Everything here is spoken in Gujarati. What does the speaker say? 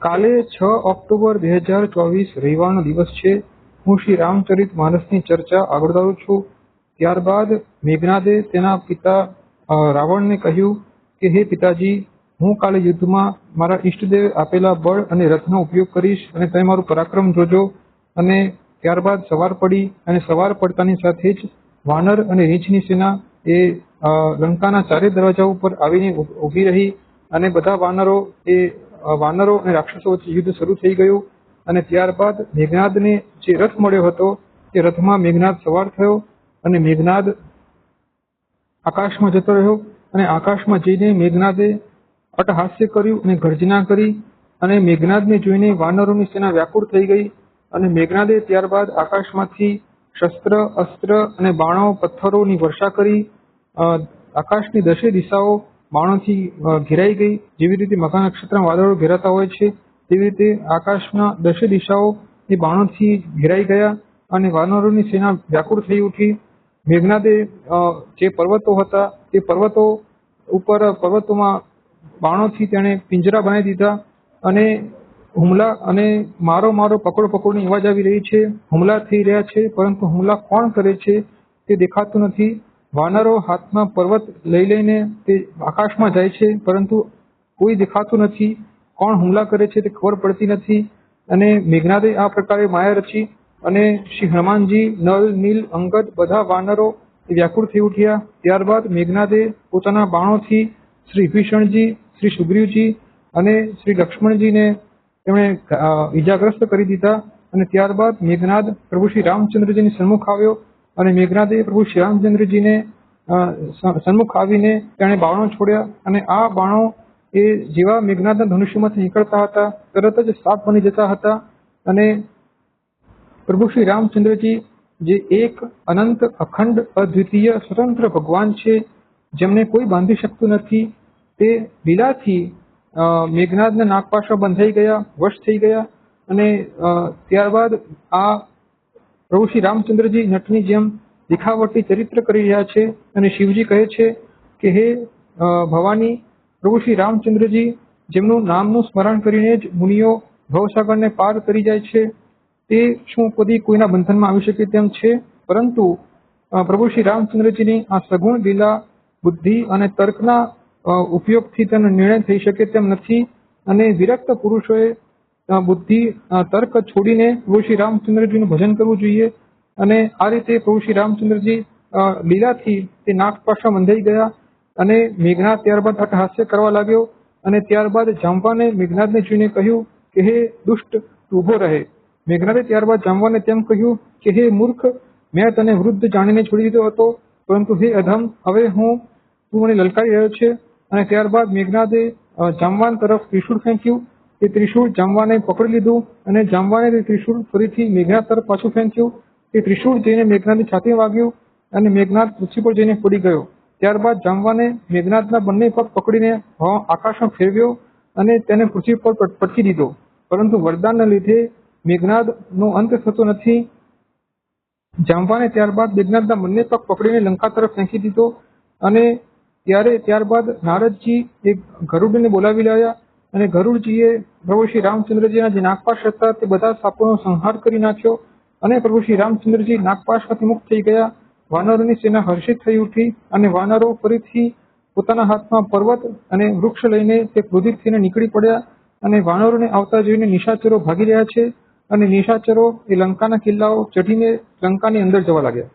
કાલે 6 ઓક્ટોબર 2024 રવિવારનો દિવસ છે. હું શ્રી રામચરિત માનસની ચર્ચા આગળ વધારું છું. ત્યારબાદ મેઘનાદે તેના પિતા રાવણને કહ્યું કે હે પિતાજી, હું કાલે યુદ્ધમાં મારા ઈષ્ટદેવે આપેલા બળ અને રથનો ઉપયોગ કરીશ અને તમે મારું પરાક્રમ જોજો. અને ત્યારબાદ સવાર પડી અને સવાર પડતાની સાથે જ વાનર અને રીંછની સેના એ લંકાના ચારે દરવાજા ઉપર આવીને ઊભી રહી અને બધા વાનરો અને રાક્ષસો વચ્ચે યુદ્ધ શરૂ થઈ ગયું. અને ત્યારબાદ મેઘનાદને જે રથ મળ્યો હતો તે રથમાં મેઘનાદ સવાર થયો અને મેઘનાદ આકાશમાં જતો રહ્યો. અને આકાશમાં જઈને મેઘનાદે અટ્ટહાસ્ય કર્યું અને ગર્જના કરી અને મેઘનાદને જોઈને વાનરોની સેના વ્યાકુળ થઈ ગઈ. અને મેઘનાદે ત્યારબાદ આકાશમાંથી શસ્ત્ર, અસ્ત્ર અને બાણો, પથ્થરોની વર્ષા કરી. આકાશની દશે દિશાઓ બાણોથી ઘેરાઈ ગઈ. જેવી રીતે મઘા નક્ષત્રમાં વાદળો ઘેરાતા હોય છે તેવી રીતે આકાશના દશે દિશાઓ એ બાણોથી ઘેરાઈ ગયા અને વાનરોની સેના વ્યાકુળ થઈ ઉઠી. મેઘનાદે જે પર્વતો હતા તે પર્વતોમાં બાણોથી તેણે પિંજરા બનાવી દીધા અને હુમલા અને મારો પકડોની અવાજ આવી રહી છે. હુમલા થઈ રહ્યા છે, પરંતુ હુમલા કોણ કરે છે તે દેખાતું નથી. વાનરો હાથમાં પર્વત લઈને તે આકાશમાં જાય છે, પરંતુ કોઈ દેખાતું નથી. કોણ હુમલા કરે છે તે ખબર પડતી નથી. અને મેઘનાદે આ પ્રકારે માયા રચી અને શ્રી હનુમાનજી, નલ, નીલ, અંગદ બધા વાનરો વ્યાકુળ થઈ ઉઠ્યા. ત્યારબાદ મેઘનાદે પોતાના બાણોથી શ્રી વિભીષણજી, શ્રી સુગ્રીવજી અને શ્રી લક્ષ્મણજીને તેમણે ઈજાગ્રસ્ત કરી દીધા. અને ત્યારબાદ મેઘનાદ પ્રભુ શ્રી રામચંદ્રજીની સન્મુખ આવ્યો અને મેઘનાદે પ્રભુ શ્રી રામચંદ્રજીને સન્મુખ આવીને તેણે બાણો છોડ્યા. અને આ બાણો એ જેવા મેઘનાદના ધનુષ્યમાંથી નીકળતા હતા તરત જ સાપ બની જતા હતા. અને પ્રભુ શ્રી રામચંદ્રજી જે એક અનંત, અખંડ, અદ્વિતીય, સ્વતંત્ર ભગવાન છે, જેમને કોઈ બાંધી શકતું નથી, તે લીલાથી મેઘનાદના નાગપાશા બંધાઈ ગયા, વશ થઈ ગયા. અને ત્યારબાદ આ પ્રભુ શ્રી રામચંદ્રજી નટની જેમ દેખાવટી ચરિત્ર કરી રહ્યા છે. અને શિવજી કહે છે કે હે ભવાની, પ્રભુ શ્રી રામચંદ્રજી જેમનું નામનું સ્મરણ કરીને જ મુનિઓ ભવસાગરને પાર કરી જાય છે, તે શું કદી કોઈના બંધનમાં આવી શકે તેમ છે? પરંતુ પ્રભુ શ્રી રામચંદ્રજીની આ સગુણ લીલા બુદ્ધિ અને તર્કના ઉપયોગથી તેનો નિર્ણય થઈ શકે તેમ નથી. અને વિરક્ત પુરુષોએ બુદ્ધિ, તર્ક છોડીને પ્રભુ શ્રી રામચંદ્રજીનું ભજન કરવું જોઈએ. અને આ રીતે પ્રભુ શ્રી રામચંદ્રજી લીલાથી તે નાગપાશા બંધાઈ ગયા. અને મેઘનાદ ત્યારબાદ અટ્ટહાસ્ય કરવા લાગ્યો. અને ત્યારબાદ જાંબવાને મેઘનાદને જોઈને કહ્યું કે હે દુષ્ટ, તું ઊભો રહે. મેઘનાદે ત્યારબાદ જાંબવાને તેમ કહ્યું કે હે મૂર્ખ, મેં તને વૃદ્ધ જાણીને છોડી દીધો હતો, પરંતુ હે અધમ, હવે તું મને લલકારી રહ્યો છે. અને ત્યારબાદ મેઘનાદે જાંબવાન તરફ ત્રિશૂળ ફેંક્યું. તે ત્રિશૂળ જાંબવાને પકડી લીધું અને જાંબવાને તે ત્રિશૂળ ફરીથી મેઘનાદ તરફ પાછું ફેંક્યું. તે ત્રિશૂળ જઈને મેઘનાદની છાતીમાં વાગ્યું અને મેઘનાદ પૃથ્વી પર જઈને પડી ગયો. ત્યારબાદ જાંબવાને મેઘનાદના બંને પગ પકડીને આકાશમાં ફેરવ્યો અને તેને પૃથ્વી પર પટકી દીધો. પરંતુ વરદાનના લીધે મેઘનાદનો અંત થતો નથી. જાંબવાને ત્યારબાદ મેઘનાદના બંને પગ પકડીને લંકા તરફ ફેંકી દીધો. અને ત્યારબાદ નારદજી એક ગરુડને બોલાવી લાવ્યા અને ગરુડજીએ પ્રભુ શ્રી રામચંદ્રજીના જે નાગપાશ હતા તે બધા સાપોનો સંહાર કરી નાખ્યો. અને પ્રભુ શ્રી રામચંદ્રજી નાગપાશમાંથી મુક્ત થઈ ગયા. વાનરોની સેના હર્ષિત થઈ ઉઠી અને વાનરો ફરીથી પોતાના હાથમાં પર્વત અને વૃક્ષ લઈને તે ક્રોધિત થઈને નીકળી પડ્યા. અને વાનરોને આવતા જોઈને નિશાચરો ભાગી રહ્યા છે અને નિશાચરો એ લંકાના કિલ્લાઓ ચઢીને લંકાની અંદર જવા લાગ્યા.